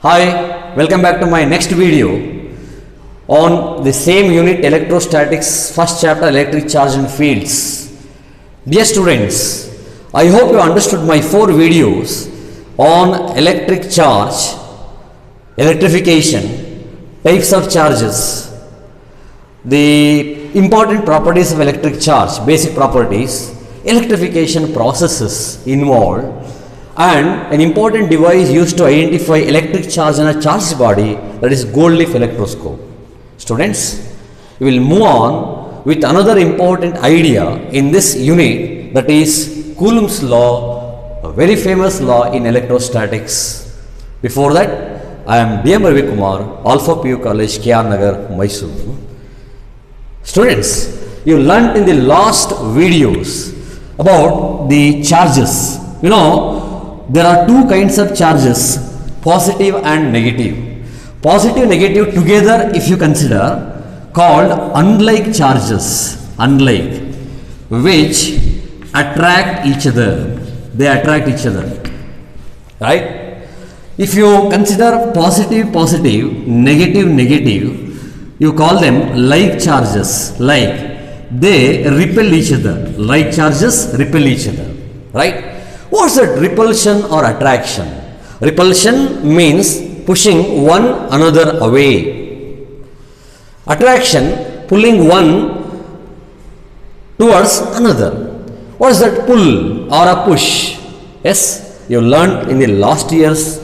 Hi, welcome back to my next video on the same unit electrostatics, first chapter electric charge and fields. Dear students, I hope you understood my 4 videos on electric charge, electrification, types of charges, the important properties of electric charge, basic properties, electrification processes involved, and an important device used to identify electric charge in a charged body, that is gold leaf electroscope. Students, we will move on with another important idea in this unit, that is Coulomb's law, a very famous law in electrostatics. Before that, I am DM Ravi Kumar, Alpha PU College, KR Nagar, Mysore. Students, you learnt in the last videos about the charges. You know, there are 2 kinds of charges, positive and negative. Positive, negative together, if you consider, called unlike charges, unlike, which attract each other. They attract each other, right? If you consider positive, positive, negative, negative, you call them like charges, like. They repel each other. Like charges repel each other, right? What's that repulsion or attraction? Repulsion means pushing one another away. Attraction, pulling one towards another. What is that pull or a push? Yes, you learned in the last year's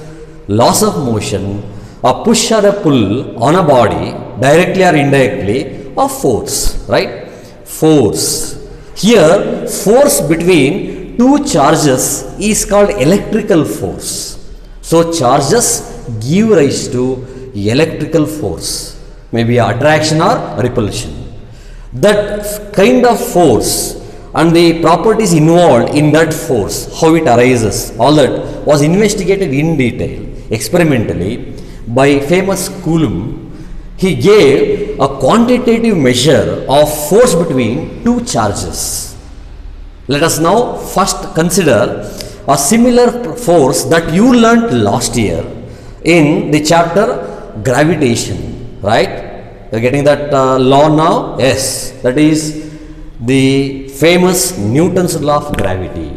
laws of motion, a push or a pull on a body, directly or indirectly, a force, right? Force. Here, force between 2 charges is called electrical force. So, charges give rise to electrical force, maybe attraction or repulsion. That kind of force and the properties involved in that force, how it arises, all that was investigated in detail, experimentally, by famous Coulomb. He gave a quantitative measure of force between 2 charges. Let us now first consider a similar force that you learnt last year in the chapter gravitation, right? You are getting that law now? Yes, that is the famous Newton's law of gravity.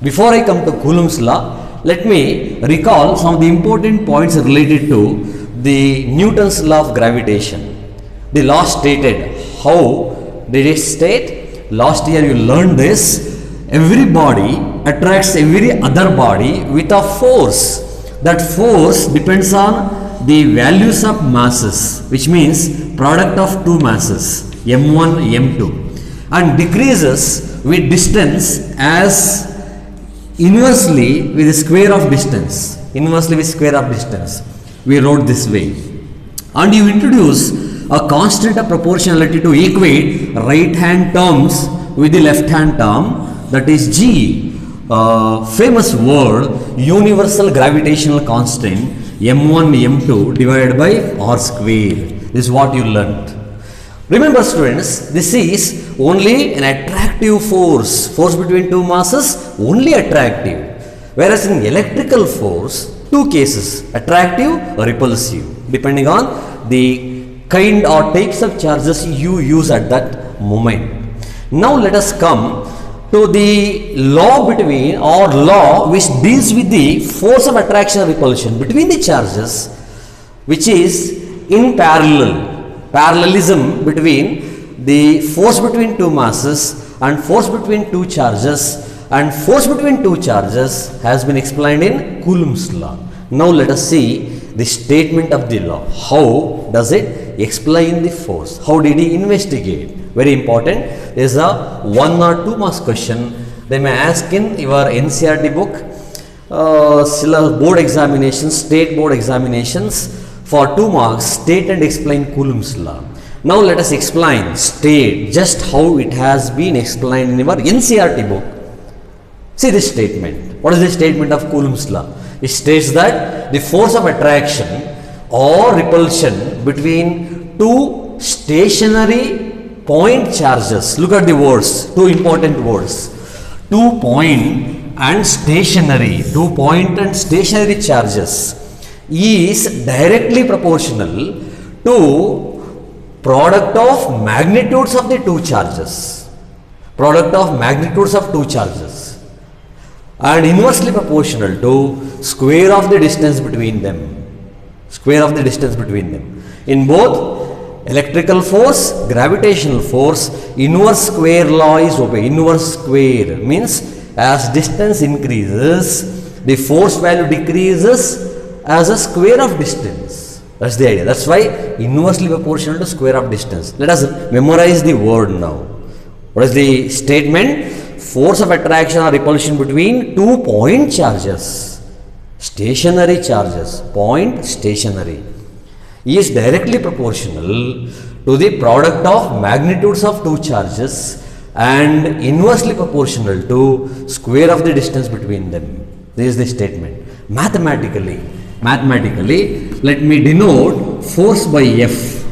Before I come to Coulomb's law, let me recall some of the important points related to the Newton's law of gravitation. The law stated, how did it state? Last year you learned this. Every body attracts every other body with a force. That force depends on the values of masses, which means product of 2 masses, m1, m2, and decreases with distance as inversely with the square of distance. Inversely with square of distance. We wrote this way. And you introduce a constant of proportionality to equate right hand terms with the left hand term, that is G. Famous word, universal gravitational constant, m1 m2 divided by r square. This is what you learnt. Remember students, this is only an attractive force. Force between 2 masses, only attractive. Whereas in electrical force, 2 cases, attractive or repulsive, depending on the kind or types of charges you use at that moment. Now let us come to the law between, or law which deals with the force of attraction or repulsion between the charges, which is in parallelism between the force between 2 masses and force between 2 charges, and force between 2 charges has been explained in Coulomb's law. Now let us see the statement of the law. How does it explain the force? How did he investigate? Very important. There is a 1 or 2 marks question. They may ask in your NCERT book, board examinations, state board examinations for 2 marks. State and explain Coulomb's law. Now let us explain, state just how it has been explained in your NCERT book. See this statement. What is the statement of Coulomb's law? It states that the force of attraction or repulsion between 2 stationary point charges. Look at the words, 2 important words. 2 point and stationary. 2 point and stationary charges is directly proportional to product of magnitudes of the two charges. Product of magnitudes of two charges. And inversely proportional to square of the distance between them. Square of the distance between them. In both electrical force, gravitational force, inverse square law is obeyed. Inverse square means as distance increases, the force value decreases as a square of distance. That's the idea. That's why inversely proportional to square of distance. Let us memorize the word now. What is the statement? Force of attraction or repulsion between two point charges. Stationary charges. Point stationary. Is directly proportional to the product of magnitudes of two charges and inversely proportional to square of the distance between them. This is the statement. Mathematically, let me denote force by F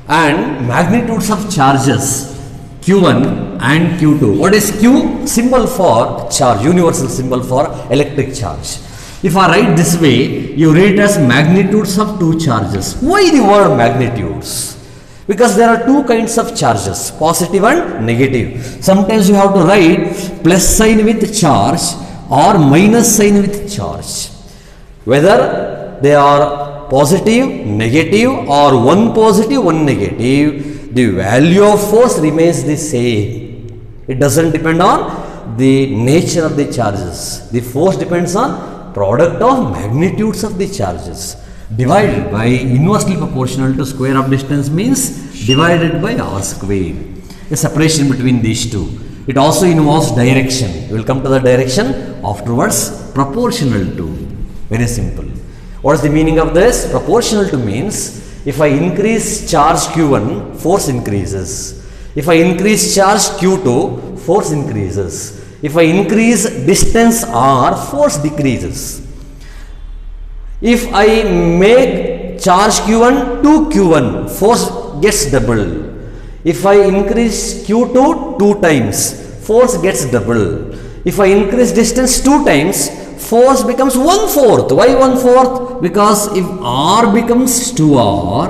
and magnitudes of charges Q1 and Q2. What is Q? Symbol for charge, universal symbol for electric charge. If I write this way, you read as magnitudes of two charges. Why the word magnitudes? Because there are two kinds of charges, positive and negative. Sometimes you have to write plus sign with charge or minus sign with charge. Whether they are positive, negative or one positive, one negative, the value of force remains the same. It doesn't depend on the nature of the charges. The force depends on product of magnitudes of the charges divided by inversely proportional to square of distance means divided by r square. A separation between these two. It also involves direction. We will come to the direction afterwards. Proportional to. Very simple. What is the meaning of this? Proportional to means if I increase charge Q1, force increases. If I increase charge Q2, force increases. If I increase distance r, force decreases. If I make charge Q1 to Q1, force gets double. If I increase Q2 2 times, force gets double. If I increase distance 2 times, force becomes 1/4. Why 1/4? Because if r becomes 2r,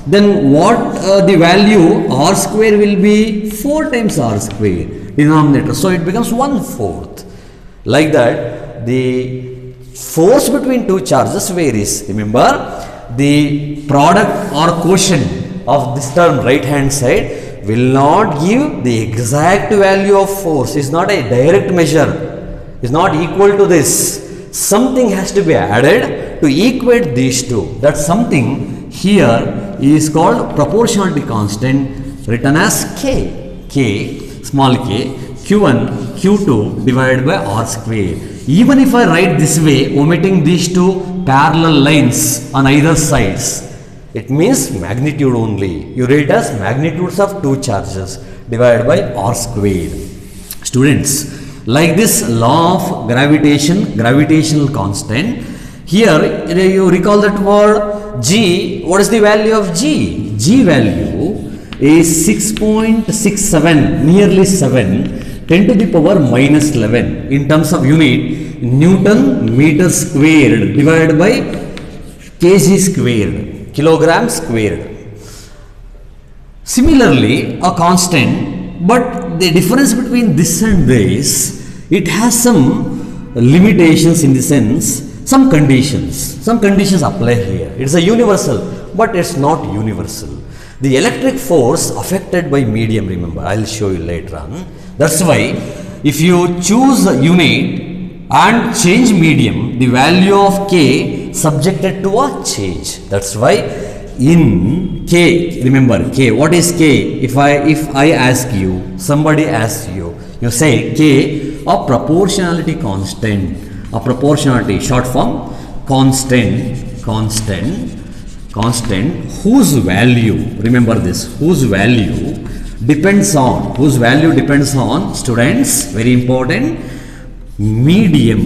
then what the value r square will be 4 times r square denominator. So it becomes 1/4. Like that, the force between two charges varies. Remember, the product or quotient of this term right hand side will not give the exact value of force. It's not a direct measure. It's not equal to this. Something has to be added to equate these two. That something here is called proportionality constant, written as K, small k, Q1, Q2 divided by r square. Even if I write this way, omitting these two parallel lines on either sides, it means magnitude only. You read as magnitudes of two charges divided by r square. Students, like this law of gravitation, gravitational constant, here you recall that word G. What is the value of G? G value is 6.67, nearly 7, 10 to the power minus 11 in terms of unit, Newton meter squared divided by kg squared, kilogram squared. Similarly, a constant, but the difference between this and this, it has some limitations in the sense, some conditions apply here. It's a universal, but it's not universal. The electric force affected by medium, remember, I'll show you later on. That's why if you choose a unit and change medium, the value of K subjected to a change. That's why in K, remember K, what is K? If I ask you, somebody asks you, you say K, a proportionality constant, a proportionality, short form, constant, whose value, remember this, whose value depends on, students, very important, medium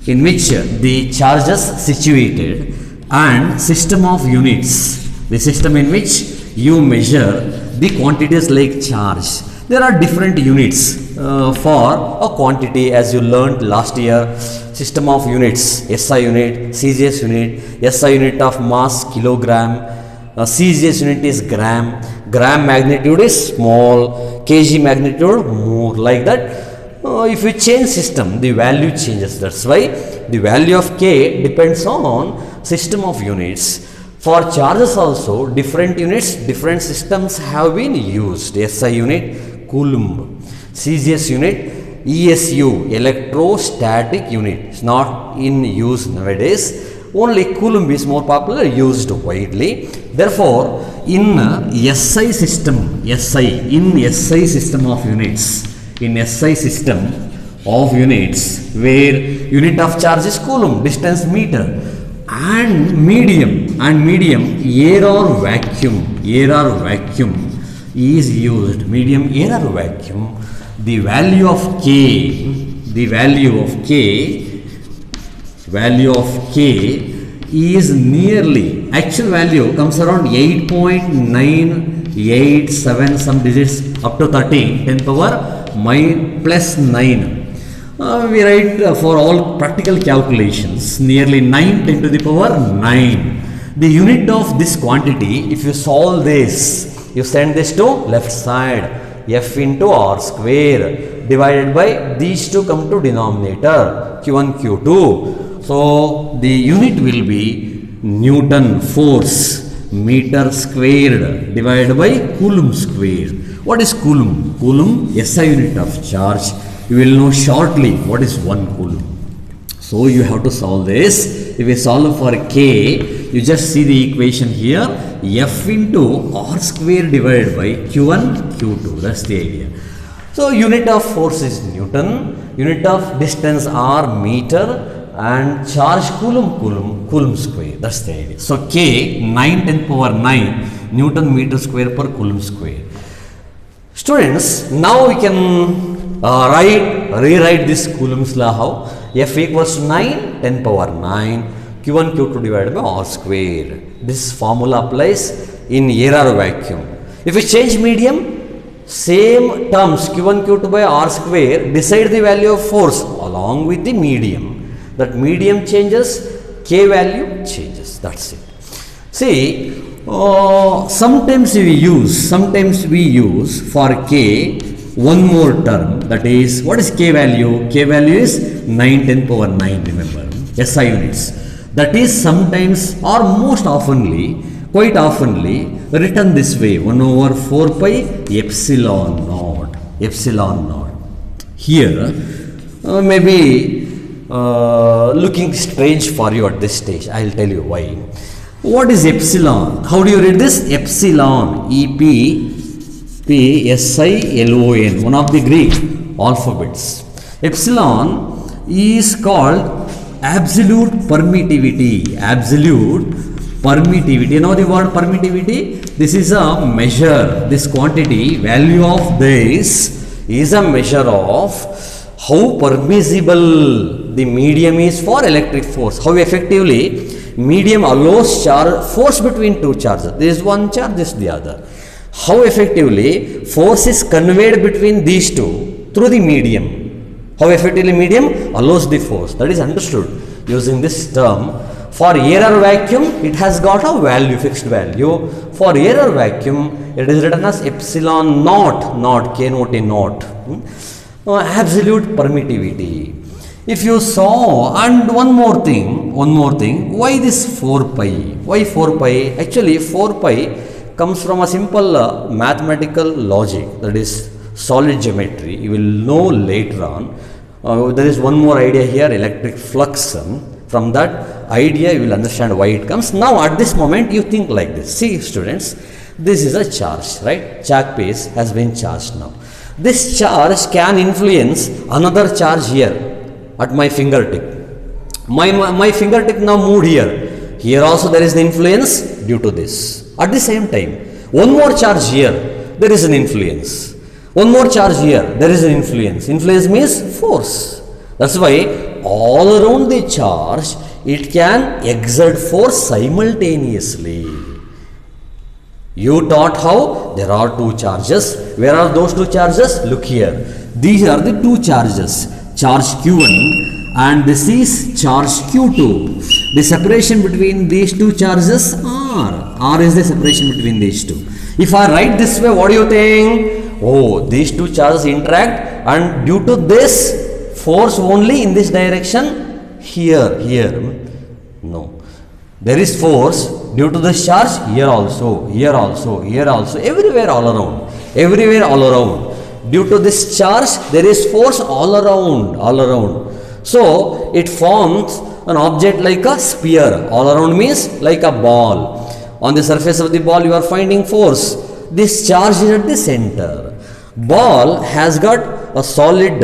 in which the charges situated and system of units, the system in which you measure the quantities like charge. There are different units for a quantity, as you learned last year. system of units, SI unit, CGS unit, SI unit of mass kilogram, CGS unit is gram, gram magnitude is small, kg magnitude more, like that. If you change system, the value changes. That's why the value of K depends on system of units. For charges also, different units, different systems have been used. SI unit, Coulomb. CGS unit, ESU, electrostatic unit. It's not in use nowadays. Only Coulomb is more popular, used widely. Therefore, in SI system, in SI system of units, in SI system of units, where unit of charge is Coulomb, distance meter, and medium, air or vacuum is used, medium, air or vacuum. The value of K is nearly, actual value comes around 8.987 some digits up to 13, 10 power plus 9. We write for all practical calculations nearly 9 10 to the power 9. The unit of this quantity, if you solve this, you send this to left side, F into R square divided by these two come to denominator, Q1, Q2. So the unit will be Newton force meter squared divided by Coulomb square. What is Coulomb? Coulomb, SI unit of charge. You will know shortly what is 1 Coulomb. So you have to solve this. If you solve for K, you just see the equation here, F into R square divided by Q1, Q2. That's the idea. So unit of force is Newton, unit of distance R meter, and charge Coulomb square. That's the idea. So K, 9 10 power 9 Newton meter square per Coulomb square. Students, now we can rewrite this Coulomb's law how? F equals to 9 10 power 9 Q1 Q2 divided by R square. This formula applies in air or vacuum. If you change medium, same terms Q1 Q2 by R square, decide the value of force along with the medium. That medium changes, K value changes. That's it. See, sometimes we use for K one more term, that is, what is K value? K value is 9 10 power 9, remember, SI units. That is sometimes or most oftenly, quite oftenly written this way, 1 over 4 pi epsilon naught. Here, maybe looking strange for you at this stage. I will tell you why. What is epsilon? How do you read this? Epsilon, E-P-P-S-I-L-O-N, one of the Greek alphabets. Epsilon is called absolute permittivity. You know the word permittivity? This is a measure, this quantity, value of this is a measure of how permissible the medium is for electric force. How effectively medium allows force between two charges. There is one charge, this is the other. How effectively force is conveyed between these two through the medium. How effectively medium allows the force. That is understood using this term. For air or vacuum, it has got a value, fixed value. For air or vacuum, it is written as epsilon naught, K naught in naught. Absolute permittivity. If you saw, and one more thing, why this 4 pi? Why 4 pi? Actually, 4 pi comes from a simple mathematical logic, that is solid geometry. You will know later on. There is one more idea here, electric flux. From that idea, you will understand why it comes. Now, at this moment, you think like this. See, students, this is a charge, right? Chalk piece has been charged now. This charge can influence another charge here at my fingertip. My fingertip now moved here. Here also there is an influence due to this. At the same time, one more charge here, there is an influence. One more charge here, there is an influence. Influence means force. That's why all around the charge, it can exert force simultaneously. You taught how there are two charges. Where are those two charges? Look here. These are the two charges. Charge Q1 and this is charge Q2. The separation between these two charges R. R is the separation between these two. If I write this way, what do you think? Oh, these two charges interact, and due to this force only in this direction, here. No. There is force due to this charge here also, everywhere all around. Due to this charge, there is force all around. So, it forms an object like a sphere. All around means like a ball. On the surface of the ball, you are finding force. This charge is at the center. Ball has got a solid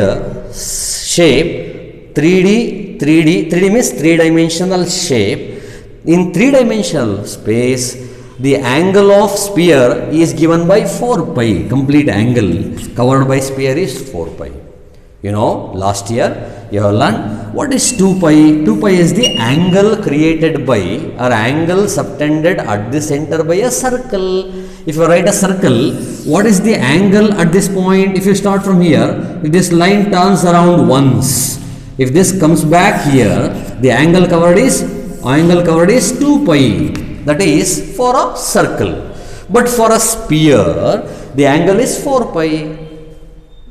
shape, 3D means three-dimensional shape. In three-dimensional space, the angle of sphere is given by 4 pi. Complete angle covered by sphere is 4 pi. You know, last year you have learned what is 2 pi. 2 pi is the angle created by or angle subtended at the center by a circle. If you write a circle, what is the angle at this point? If you start from here, if this line turns around once, if this comes back here, the angle covered is 2 pi. That is for a circle. But for a sphere, the angle is 4 pi.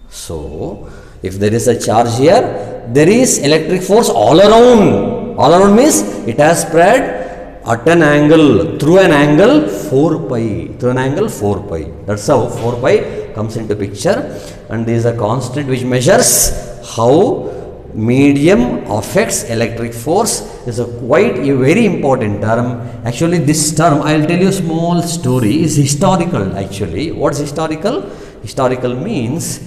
So, if there is a charge here, there is electric force all around. All around means it has spread at an angle, through an angle 4 pi. That's how 4 pi comes into picture. And there is a constant which measures how medium affects electric force. Is a very important term. Actually, this term, I will tell you a small story, is historical actually. What's historical? Historical means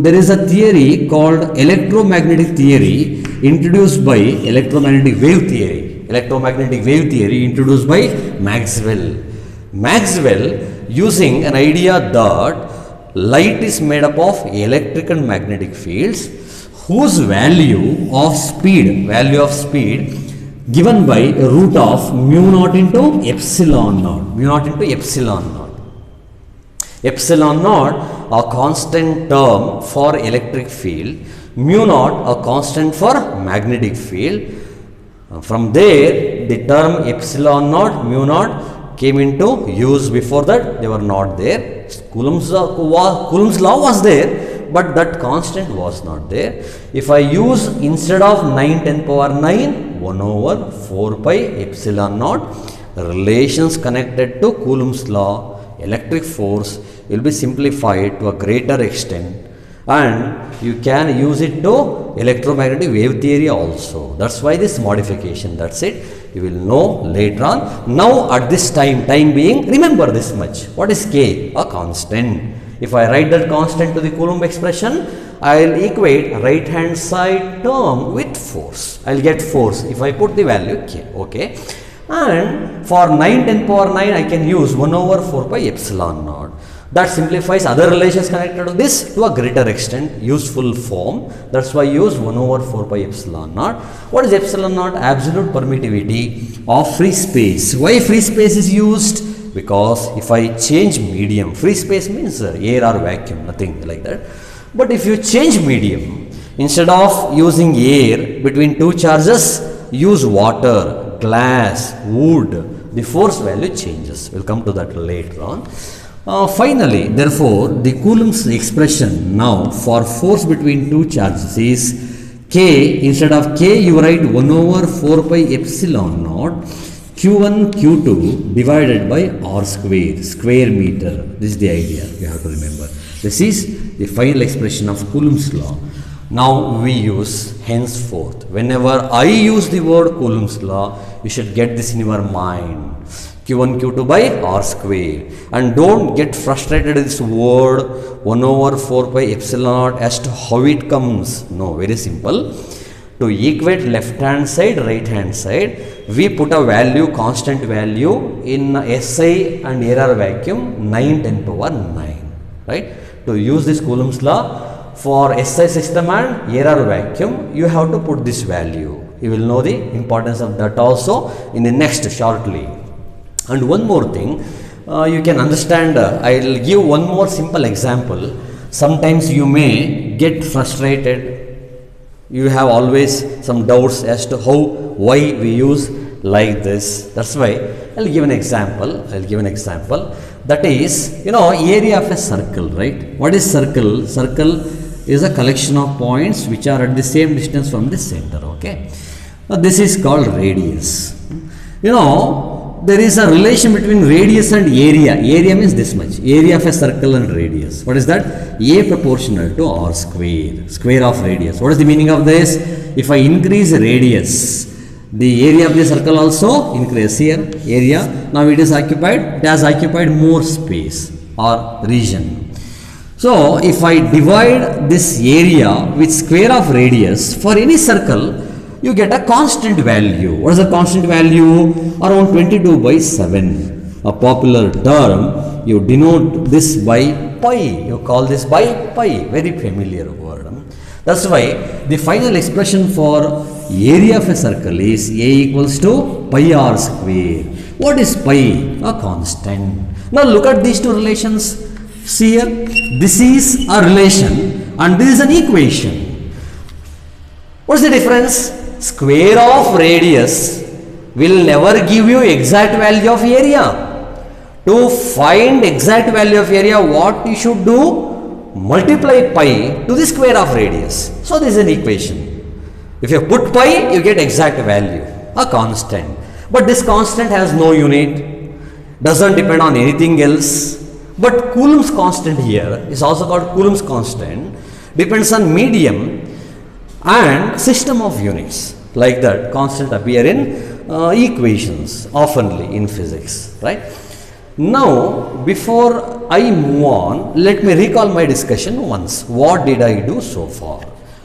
there is a theory called electromagnetic theory introduced by electromagnetic wave theory introduced by Maxwell using an idea that light is made up of electric and magnetic fields whose value of speed given by root of mu naught into epsilon naught. Epsilon naught, a constant term for electric field, mu naught, a constant for magnetic field. From there, the term epsilon naught, mu naught came into use. Before that, they were not there. Coulomb's law was there, but that constant was not there. If I use instead of 9 × 10⁻⁹, 1/4 pi epsilon naught, relations connected to Coulomb's law, electric force will be simplified to a greater extent, and you can use it to electromagnetic wave theory also. That's why this modification. That's it. You will know later on. Now at this time being, remember this much. What is K? A constant. If I write that constant to the Coulomb expression, I will equate right hand side term with force. I will get force if I put the value K. Okay. And for 9 × 10⁻⁹, I can use 1/4 pi epsilon naught. That simplifies other relations connected to this to a greater extent, useful form. That's why I use 1/4 pi epsilon naught. What is epsilon naught? Absolute permittivity of free space. Why free space is used? Because if I change medium, free space means air or vacuum, nothing like that. But if you change medium, instead of using air between two charges, use water, glass, wood, the force value changes. We'll come to that later on. Finally, therefore, the Coulomb's expression now for force between two charges is K. Instead of K, you write 1/4 pi epsilon naught Q1 Q2 divided by R square meter. This is the idea you have to remember. This is the final expression of Coulomb's law. Now we use henceforth. Whenever I use the word Coulomb's law, you should get this in your mind. Q1 Q2 by R square. And don't get frustrated with this word 1/4 pi epsilon naught as to how it comes. No, very simple. To equate left hand side, right hand side, we put a value, constant value in SI and error vacuum 9 × 10⁻⁹. Right? To use this Coulomb's law for SI system and error vacuum, you have to put this value. You will know the importance of that also in the next shortly. And one more thing, you can understand, I will give one more simple example. Sometimes you may get frustrated. You have always some doubts as to how, why we use like this. That's why I'll give an example. That is, area of a circle, right? What is circle? Circle is a collection of points which are at the same distance from the center, okay? Now this is called radius. There is a relation between radius and area. Area means this much. Area of a circle and radius. What is that? A proportional to r square. Square of radius. What is the meaning of this? If I increase radius, the area of the circle also increases here. Area. Now it is occupied. It has occupied more space or region. So if I divide this area with square of radius for any circle, you get a constant value. What is the constant value? Around 22/7. A popular term, you denote this by pi. You call this by pi. Very familiar word. That's why the final expression for area of a circle is A equals to pi r square. What is pi? A constant. Now look at these two relations. See here, this is a relation and this is an equation. What's the difference? Square of radius will never give you exact value of area. To find exact value of area, what you should do? Multiply pi to the square of radius. So this is an equation. If you put pi, you get exact value, a constant. But this constant has no unit, doesn't depend on anything else. But Coulomb's constant here is also called Coulomb's constant, depends on medium and system of units. Like that, constant appear in equations oftenly in physics, right? Now, before I move on, let me recall my discussion once. What did I do so far?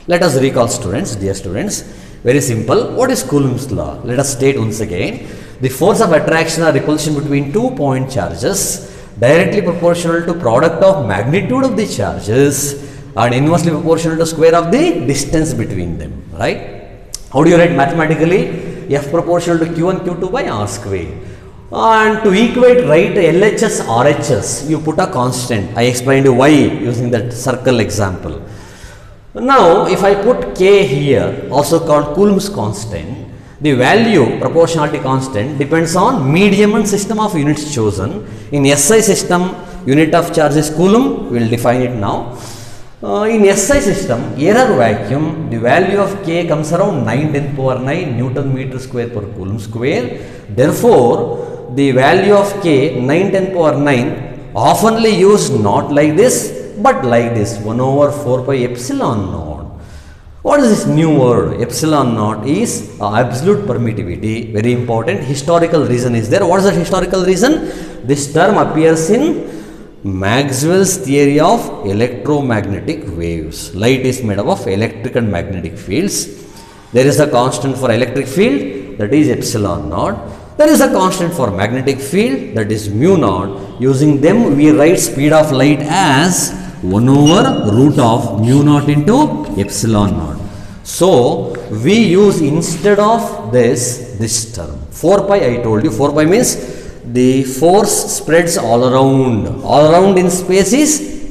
Let us recall, students, dear students. Very simple. What is Coulomb's law? Let us state once again. The force of attraction or repulsion between 2 point charges directly proportional to product of magnitude of the charges and inversely proportional to square of the distance between them, right? How do you write mathematically? F proportional to Q1 Q2 by R square. And to equate, write LHS RHS, you put a constant. I explained why using that circle example. Now, if I put K here, also called Coulomb's constant, the value, proportionality constant, depends on medium and system of units chosen. In SI system, unit of charge is Coulomb, we will define it now. In SI system, error vacuum, the value of K comes around 9×10⁹ Newton meter square per Coulomb square. Therefore, the value of K 9×10⁹ oftenly used not like this, but like this 1/4 pi epsilon naught. What is this new word? Epsilon naught is absolute permittivity. Very important. Historical reason is there. What is the historical reason? This term appears in Maxwell's theory of electromagnetic waves. Light is made up of electric and magnetic fields. There is a constant for electric field, that is epsilon naught. There is a constant for magnetic field, that is mu naught. Using them, we write speed of light as 1/root of mu naught into epsilon naught. So, we use instead of this term. 4 pi, I told you, 4 pi means the force spreads all around. All around in space is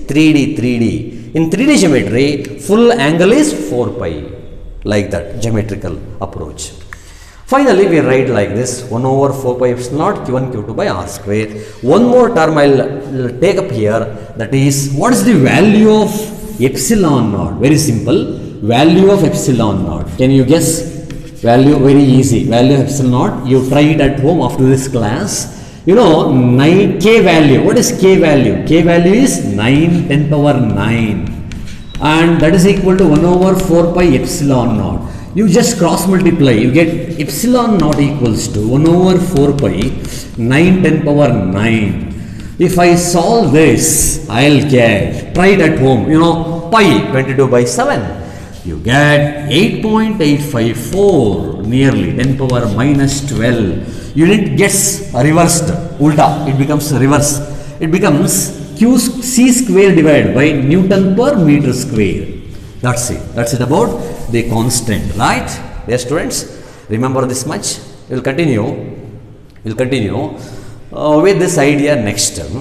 3D. In 3D geometry, full angle is 4 pi. Like that, geometrical approach. Finally, we write like this 1/4 pi epsilon naught Q1 Q2 by R square. One more term I will take up here, that is, what is the value of epsilon naught? Very simple. Value of epsilon naught. Can you guess? Value, very easy. Value of epsilon naught. You try it at home after this class. You know, 9 K value. What is K value? K value is 9×10⁹ and that is equal to 1/4 pi epsilon naught. You just cross multiply, you get epsilon naught equals to 1/4 pi 9×10⁹. If I solve this, I'll get, try it at home, pi 22/7. You get 8.854, nearly 10⁻⁻12. Unit gets reversed, ulta, it becomes reverse. It becomes C square divided by Newton per meter square. That's it. That's it about the constant, right? Yes, students, remember this much. We'll continue with this idea next term.